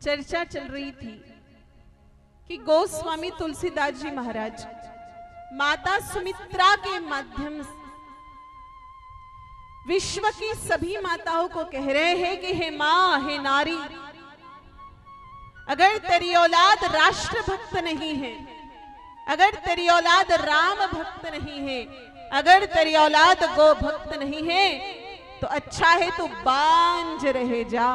चर्चा चल रही थी कि गोस्वामी तुलसीदास जी महाराज माता सुमित्रा के माध्यम से विश्व की सभी माताओं को कह रहे हैं कि हे मां, हे नारी, अगर तेरी औलाद राष्ट्र भक्त नहीं है, अगर तेरी औलाद राम भक्त नहीं है, अगर तेरी औलाद गो भक्त नहीं है, तो अच्छा है तू बांझ रह जा।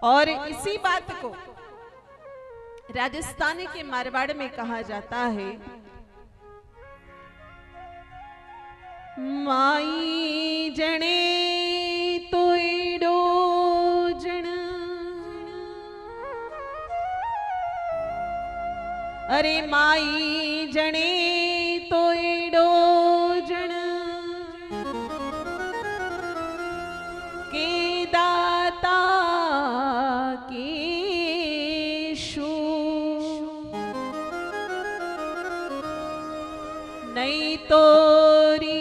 और इसी बात को राजस्थान के मारवाड़ में कहा जाता है, माई जने तोड़ो जन, अरे माई जने तोड़ो जन, के दाता के शू नहीं तोरी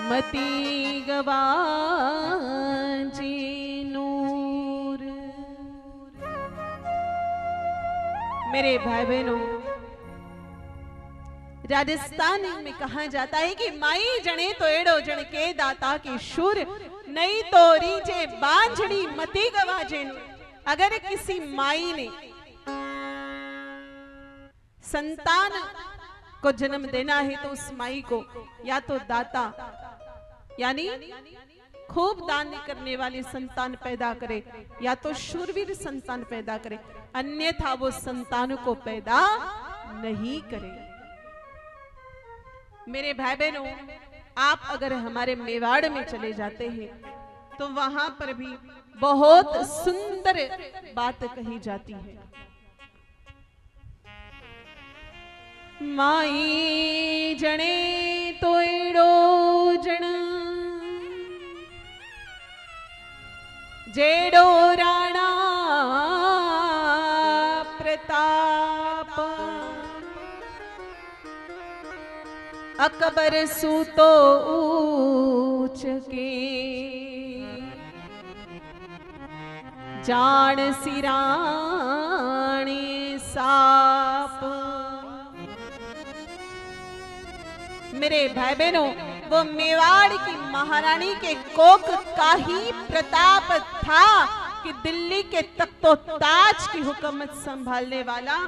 मती गवाजे नूर। मेरे भाई बहनों, राजस्थान में कहा जाता है कि माई जने तो एड़ो जन के दाता की शूर, नहीं तो रीजे बांझड़ी मती गवाजे नूर। अगर किसी माई ने संतान को जन्म देना है तो उस माई को या तो दाता यानी खूब दान करने वाली संतान पैदा करे, या तो शूरवीर संतान पैदा करे, अन्यथा वो संतान को पैदा नहीं करे। मेरे भाई बहनों, आप अगर हमारे मेवाड़ में चले जाते हैं तो वहां पर भी बहुत सुंदर बात कही जाती है। माई जने तोड़ो जन, जेड़ो राणा प्रताप, अकबर सूतो ऊंच के, जान सिराणे साप। मेरे भाई बहनों, वो मेवाड़ की महारानी के कोक का ही प्रताप था कि दिल्ली के तख्तो ताज की हुकूमत संभालने वाला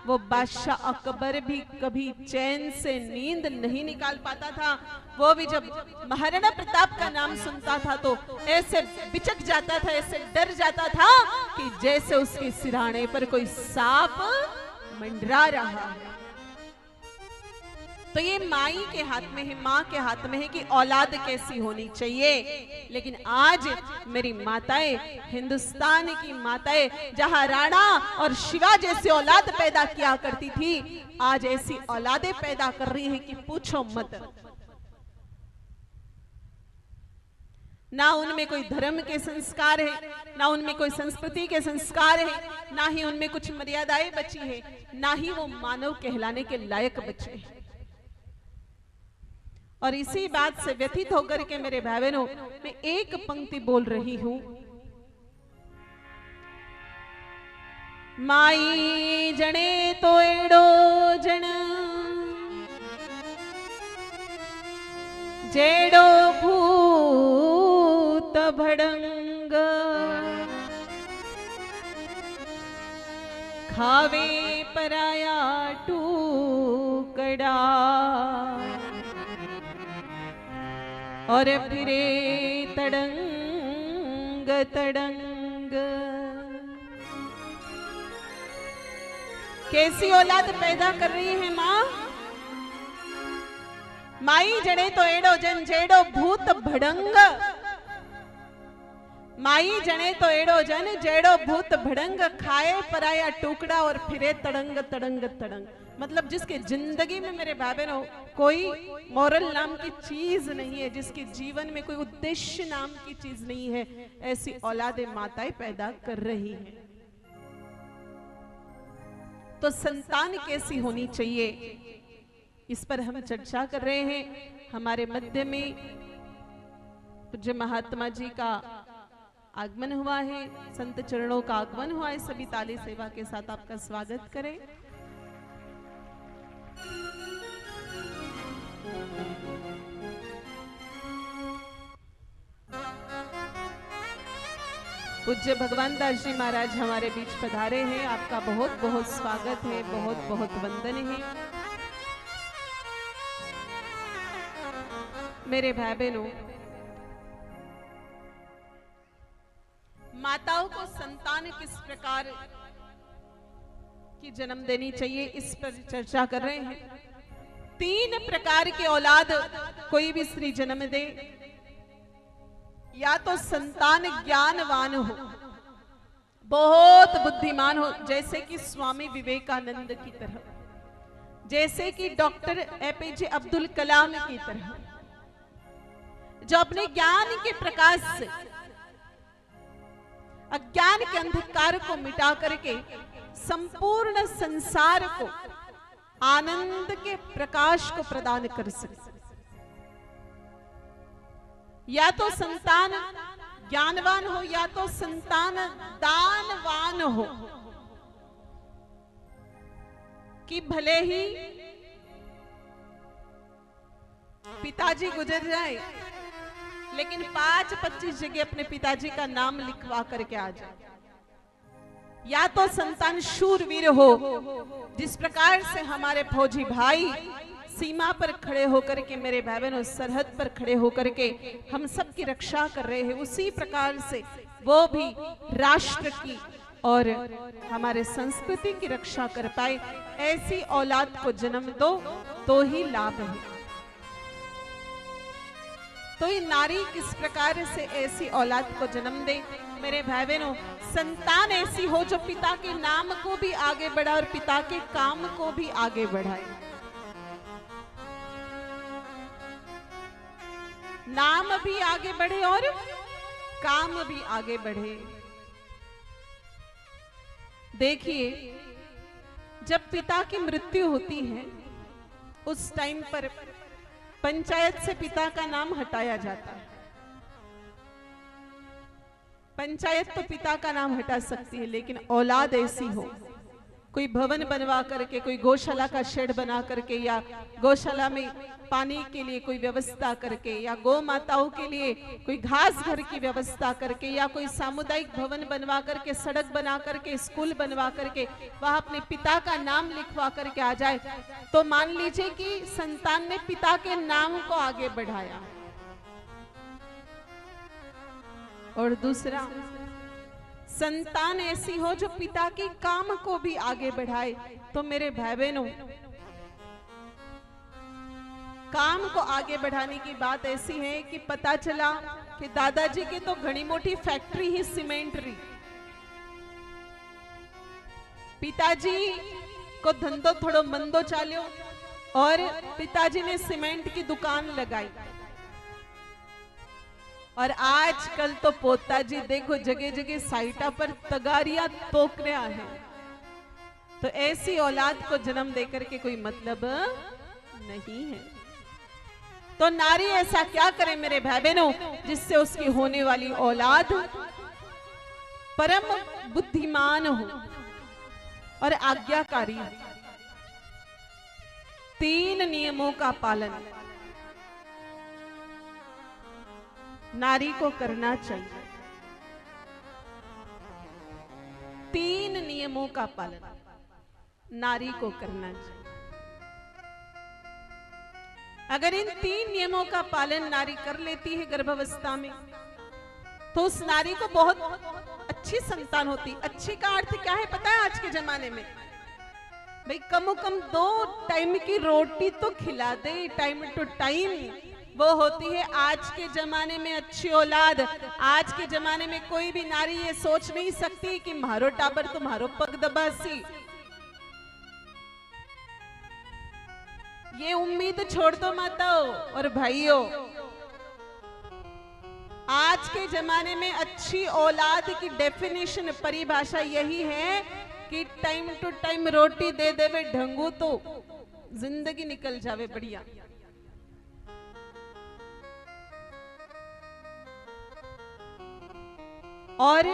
वो बादशाह अकबर भी कभी चैन से नींद नहीं निकाल पाता था। वो भी जब महाराणा प्रताप का नाम सुनता था तो ऐसे बिचक जाता था, ऐसे डर जाता था कि जैसे उसके सिरहाने पर कोई सांप मंडरा रहा है। तो ये माई के हाथ में है, माँ के हाथ में है कि औलाद कैसी होनी चाहिए। लेकिन आज मेरी माताएं, हिंदुस्तान की माताएं, जहां राणा और शिवा जैसी औलाद पैदा किया करती थी, आज ऐसी औलादें पैदा कर रही हैं कि पूछो मत। ना उनमें कोई धर्म के संस्कार है, ना उनमें कोई संस्कृति के संस्कार है, ना ही उनमें कुछ मर्यादाएं बची है, ना ही वो मानव कहलाने के लायक बचे हैं। और इसी बात से व्यथित होकर के मेरे भाई बहनों, मैं एक पंक्ति बोल रही हूं, माई जने तो एड़ो जन, जेड़ो भूत भड़ंग, खावे पराया टुकड़ा, और फिरे तड़ंग तड़ंग। कैसी औलाद पैदा कर रही है माँ? माई जड़े तो एड़ो जन, जेड़ो भूत भड़ंग। माई जने तो एड़ो जन, जेड़ो भूत भड़ंग, खाए पराया टुकड़ा और फिरे तड़ंग तड़ंग तड़ंग। मतलब जिसके जिंदगी में मेरे भाई बहनों कोई मोरल नाम की चीज नहीं है, जिसके जीवन में कोई उद्देश्य नाम की चीज नहीं है, ऐसी औलादे माताएं पैदा कर रही हैं। तो संतान कैसी होनी चाहिए? इस पर हम चर्चा कर रहे हैं। हमारे मध्य में पूज्य महात्मा जी का आगमन हुआ है, संत चरणों का आगमन हुआ है। सभी ताली सेवा के साथ आपका स्वागत करें। पूज्य भगवान दास जी महाराज हमारे बीच पधारे हैं। आपका बहुत बहुत स्वागत है, बहुत बहुत वंदन है। मेरे भाई बहनों, माताओं को संतान किस प्रकार की जन्म देनी चाहिए, इस पर चर्चा कर रहे हैं। 3 प्रकार के औलाद कोई भी स्त्री जन्म दे, या तो संतान ज्ञानवान हो, बहुत बुद्धिमान हो, जैसे कि स्वामी विवेकानंद की तरह, जैसे कि डॉक्टर एपीजे अब्दुल कलाम की तरह, जो अपने ज्ञान के प्रकाश से अज्ञान के अंधकार को मिटा करके संपूर्ण संसार को आनंद के प्रकाश को प्रदान कर सके। या तो संतान ज्ञानवान हो, या तो संतान दानवान हो, कि भले ही पिताजी गुजर जाए लेकिन 5-25 जगह अपने पिताजी का नाम लिखवा करके आ जाए। या तो संतान शूरवीर हो, जिस प्रकार से हमारे फौजी भाई सीमा पर खड़े होकर के, मेरे भाई बहनों, सरहद पर खड़े होकर के हम सब की रक्षा कर रहे हैं, उसी प्रकार से वो भी राष्ट्र की और हमारे संस्कृति की रक्षा कर पाए। ऐसी औलाद को जन्म दो तो ही लाभ है। तो ये नारी किस प्रकार से ऐसी औलाद को जन्म दे? मेरे भाई बहनों, संतान ऐसी हो जो पिता के नाम को भी आगे बढ़ाए और पिता के काम को भी आगे बढ़ाए। नाम भी आगे बढ़े और काम भी आगे बढ़े। देखिए, जब पिता की मृत्यु होती है उस टाइम पर पंचायत से पिता का नाम हटाया जाता है। पंचायत तो पिता का नाम हटा सकती है, लेकिन औलाद ऐसी हो, कोई भवन बनवा करके, कोई गौशाला का शेड बना करके, या गौशाला में पानी के लिए कोई व्यवस्था करके, या गौ माताओं के लिए कोई घास घर की व्यवस्था करके, या कोई सामुदायिक भवन बनवा करके, सड़क बना करके, स्कूल बनवा करके वहां अपने पिता का नाम लिखवा करके आ जाए, तो मान लीजिए कि संतान ने पिता के नाम को आगे बढ़ाया। और दूसरा, संतान ऐसी हो जो पिता के काम को भी आगे बढ़ाए। तो मेरे भाई बहनों, काम को आगे बढ़ाने की बात ऐसी है कि पता चला कि दादाजी की तो घनी मोटी फैक्ट्री ही सीमेंट रही, पिताजी को धंधो थोड़ो मंदो चाल्यो और पिताजी ने सीमेंट की दुकान लगाई। और आजकल तो पोताजी देखो जगह जगह साइटा पर तगारियां तोक रहा है। तो ऐसी औलाद को जन्म देकर के कोई मतलब नहीं है। तो नारी ऐसा क्या करे मेरे भाई बहनों, जिससे उसकी होने वाली औलाद परम बुद्धिमान हो और आज्ञाकारी हो। 3 नियमों का पालन नारी को करना चाहिए। 3 नियमों का पालन नारी को करना चाहिए। अगर इन 3 नियमों का पालन नारी कर लेती है गर्भावस्था में, तो उस नारी को बहुत अच्छी संतान होती। अच्छी का अर्थ क्या है पता है आज के जमाने में? भाई कम से कम 2 टाइम की रोटी तो खिला दे, टाइम टू टाइम, वो होती है आज के जमाने में अच्छी औलाद। आज के जमाने में कोई भी नारी ये सोच नहीं सकती कि मारो टाबर तुम्हारो पग दबासी। ये उम्मीद छोड़ दो माताओं और भाइयों। आज के जमाने में अच्छी औलाद की डेफिनेशन, परिभाषा यही है कि टाइम टू टाइम रोटी दे देवे ढंगू तो जिंदगी निकल जावे बढ़िया। और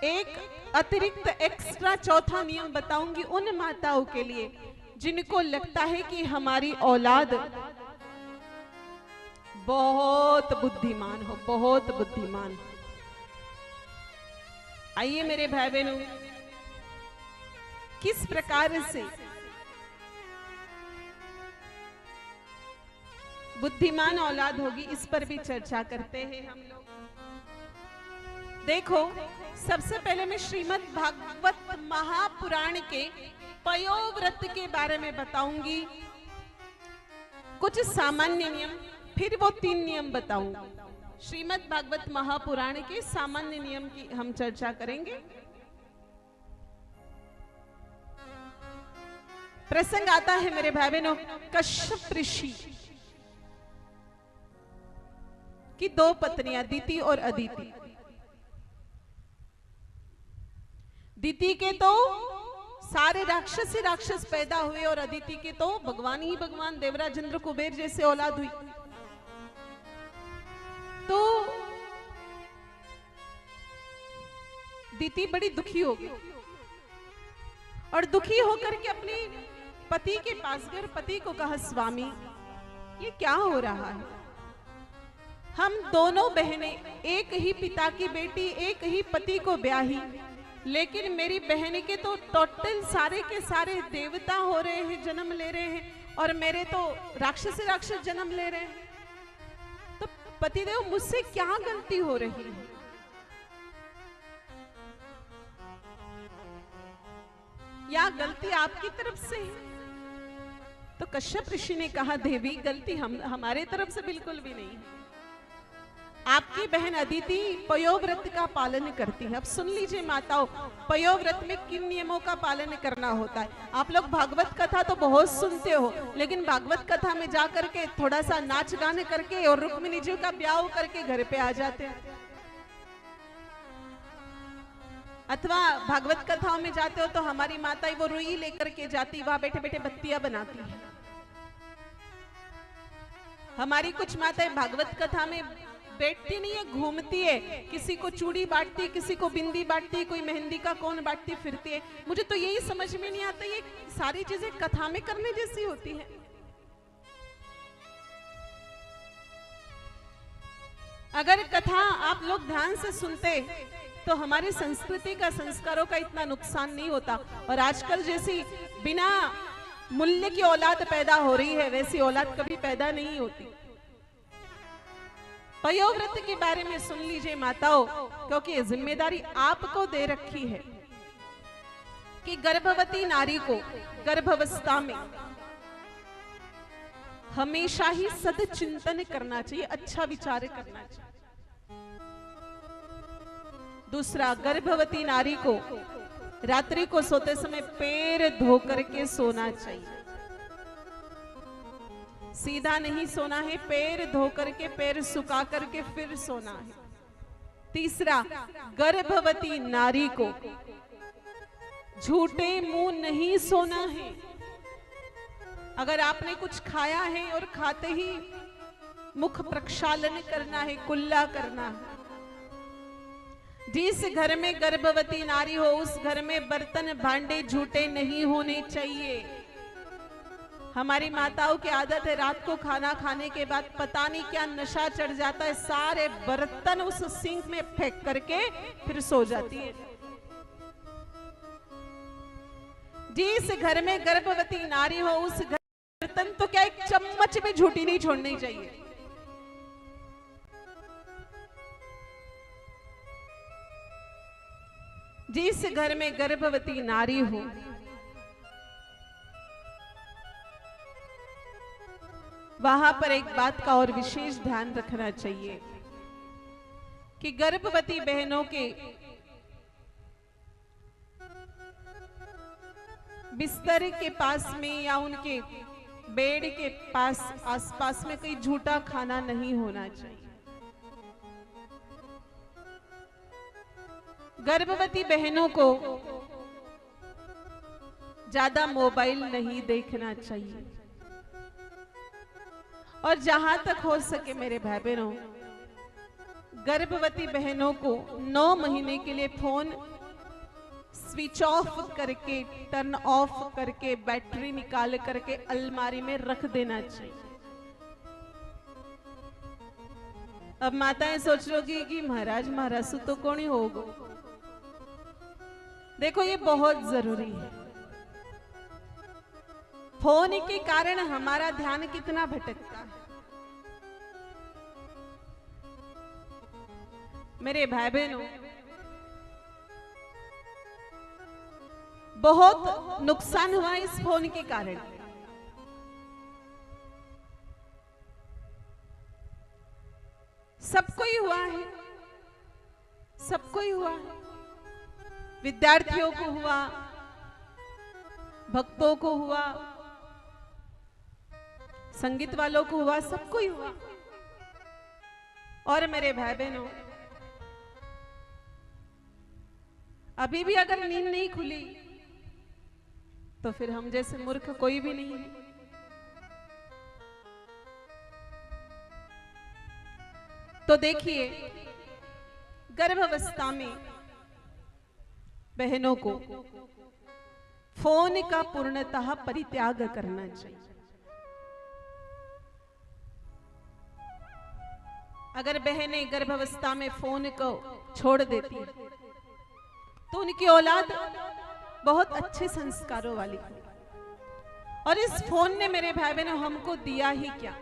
एक अतिरिक्त एक्स्ट्रा चौथा नियम बताऊंगी उन माताओं के लिए जिनको लगता है कि हमारी औलाद बहुत बुद्धिमान हो, बहुत बुद्धिमान। आइए मेरे भाई बहनों, किस प्रकार से बुद्धिमान औलाद होगी इस पर भी चर्चा करते हैं हम लोग। देखो, सबसे पहले मैं श्रीमद् भागवत महापुराण के पयोव्रत के बारे में बताऊंगी, कुछ सामान्य नियम, फिर वो 3 नियम बताऊंगा। श्रीमद् भागवत महापुराण के सामान्य नियम की हम चर्चा करेंगे। प्रसंग आता है मेरे भाई बहनों कश्यप ऋषि की 2 पत्नियां दिति और अदिति। दिति के तो सारे राक्षस ही राक्षस पैदा हुए और अदिति के तो भगवान ही भगवान देवराज इंद्र कुबेर जैसे औलाद हुई। तो दिति बड़ी दुखी हो गई और दुखी होकर के अपने पति के पास गए, पति को कहा, स्वामी ये क्या हो रहा है? हम दोनों बहनें एक ही पिता की बेटी, एक ही पति को ब्याही, लेकिन मेरी बहन के तो टोटल सारे के सारे देवता हो रहे हैं, जन्म ले रहे हैं, और मेरे तो राक्षस जन्म ले रहे हैं। तो पतिदेव मुझसे क्या गलती हो रही है? या गलती आपकी तरफ से है? तो कश्यप ऋषि ने कहा, देवी गलती हमारे तरफ से बिल्कुल भी नहीं है। आपकी बहन अदिति पयोव्रत का पालन करती है। अब सुन लीजिए माताओं, पयोव्रत में किन नियमों का पालन करना होता है। आप लोग भागवत कथा तो बहुत सुनते हो, लेकिन भागवत कथा में जाकर के थोड़ा सा नाच गाने करके और रुक्मिणी जी का ब्याह करके घर पे आ जाते हैं, अथवा भागवत कथाओं में जाते हो तो हमारी माता वो रुई लेकर के जाती, वहां बैठे बैठे बत्तियां बनाती है। हमारी कुछ माताएं भागवत कथा में बैठती नहीं है, घूमती है, किसी को चूड़ी बांटती, किसी को बिंदी बांटती, कोई मेहंदी का कौन बांटती फिरती है। मुझे तो यही समझ में नहीं आता, ये सारी चीजें कथा में करने जैसी होती है। अगर कथा आप लोग ध्यान से सुनते तो हमारी संस्कृति का, संस्कारों का इतना नुकसान नहीं होता। और आजकल जैसी बिना मूल्य की औलाद पैदा हो रही है, वैसी औलाद कभी पैदा नहीं होती। पयोव्रत के बारे में सुन लीजिए माताओं, क्योंकि ये जिम्मेदारी आपको दे रखी है कि गर्भवती नारी को गर्भावस्था में हमेशा ही सदचिंतन करना चाहिए, अच्छा विचार करना चाहिए। दूसरा, गर्भवती नारी को रात्रि को सोते समय पैर धो करके सोना चाहिए, सीधा नहीं सोना है, पैर धो करके, पैर सुखा करके फिर सोना है। तीसरा, गर्भवती नारी को झूठे मुंह नहीं सोना है। अगर आपने कुछ खाया है और खाते ही मुख प्रक्षालन करना है, कुल्ला करना है। जिस घर में गर्भवती नारी हो उस घर में बर्तन भांडे झूठे नहीं होने चाहिए। हमारी माताओं की आदत है रात को खाना खाने के बाद पता नहीं क्या नशा चढ़ जाता है, सारे बर्तन उस सिंक में फेंक करके फिर सो जाती है। जिस घर में गर्भवती नारी हो उस घर बर्तन तो क्या एक चम्मच में झूठी नहीं छोड़नी चाहिए। जिस घर में गर्भवती नारी हो वहां पर एक बात का और विशेष ध्यान रखना चाहिए कि गर्भवती बहनों के बिस्तर के पास में या उनके बेड के पास आसपास में कोई झूठा खाना नहीं होना चाहिए। गर्भवती बहनों को ज्यादा मोबाइल नहीं देखना चाहिए। और जहां तक हो सके मेरे भाई बहनों, गर्भवती बहनों को 9 महीने के लिए फोन स्विच ऑफ करके, टर्न ऑफ करके, बैटरी निकाल करके अलमारी में रख देना चाहिए। अब माताएं सोच रही कि महाराज महारासु तो कौन ही होगा। देखो ये बहुत जरूरी है। फोन के कारण हमारा ध्यान कितना भटकता है। मेरे भाई बहनों, बहुत नुकसान हुआ इस फोन के कारण। सबको ही हुआ है, सबको ही हुआ है। विद्यार्थियों को हुआ, भक्तों को हुआ, संगीत वालों को हुआ, सबको ही हुआ। और मेरे भाई बहनों, अभी भी अगर नींद नहीं खुली तो फिर हम जैसे मूर्ख कोई भी नहीं है। तो देखिए, गर्भावस्था में बहनों को फोन का पूर्णतः परित्याग करना चाहिए। अगर बहनें गर्भावस्था में फोन को छोड़ देती तो उनकी औलाद बहुत अच्छे संस्कारों वाली है। और इस फोन ने मेरे भाई बहनों हमको दिया ही क्या?